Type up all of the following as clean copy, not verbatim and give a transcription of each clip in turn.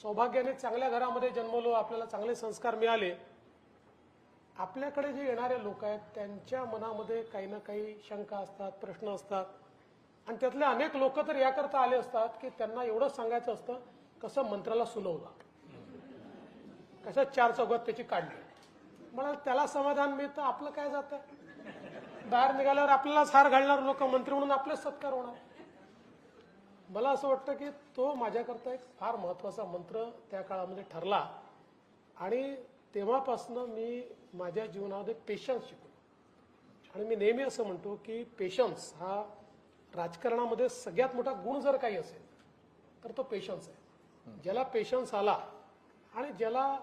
सौभाग्याने चांगल्या घरामध्ये जन्मलो, आपल्याला चांगले संस्कार मिळाले. आपल्याकडे जे येणारे लोक आहेत त्यांच्या मनामध्ये काही ना काही शंका असतात, प्रश्न असतात आणि त्यातले अनेक लोक तर याकरता आले असतात की त्यांना एवढंच सांगायचं असतं कसं मंत्राला सुलवलं, कसं चार चौघात त्याची काढली. मला त्याला समाधान मिळतं, आपलं काय जातं. बाहेर निघाल्यावर आपल्यालाच हार घालणार लोक, मंत्री म्हणून आपलेच सत्कार होणार. मला असं वाटतं की तो माझ्याकरता एक फार महत्वाचा मंत्र त्या काळामध्ये ठरला आणि तेव्हापासून मी माझ्या जीवनामध्ये पेशन्स शिकलो. आणि मी नेहमी असं म्हणतो की पेशन्स हा राजकारणामध्ये सगळ्यात मोठा गुण जर काही असेल तर तो पेशन्स आहे. ज्याला पेशन्स आला आणि ज्याला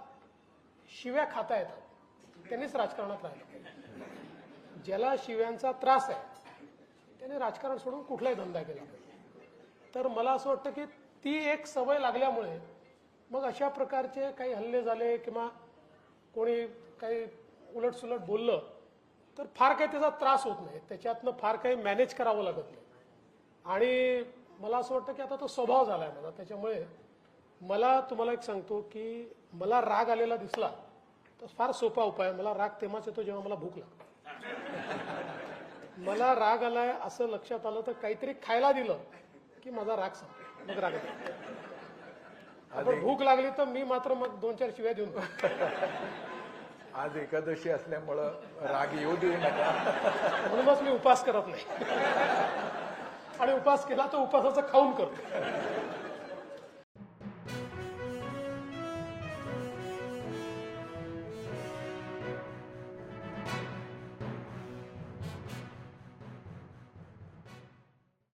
शिव्या खाता येतात त्यांनीच राजकारणात राहिलं पाहिजे. ज्याला शिव्यांचा त्रास आहे त्याने राजकारण सोडून कुठलाही धंदा केला पाहिजे. तर मला असं वाटतं की ती एक सवय लागल्यामुळे मग अशा प्रकारचे काही हल्ले झाले किंवा कोणी काही उलटसुलट बोललं तर फार काही त्याचा त्रास होत नाही, त्याच्यातनं फार काही मॅनेज करावं लागत नाही. आणि मला असं वाटतं की आता तो स्वभाव झाला आहे माझा. त्याच्यामुळे मला तुम्हाला एक सांगतो की मला राग आलेला दिसला तर फार सोपा उपाय आहे. मला राग तेव्हाच येतो जेव्हा मला भूक लागते. मला राग आलाय असं लक्षात आलं तर काहीतरी खायला दिलं की माझा राग संपला, मग राग येतो. आपण भूक लागली तर मी मात्र मग 2-4 शिव्या देऊन आज एकादशी असल्यामुळं राग येऊ देऊ नका, म्हणूनच मी उपास करत नाही. आणि उपास केला तर उपासाचं खाऊन करतो.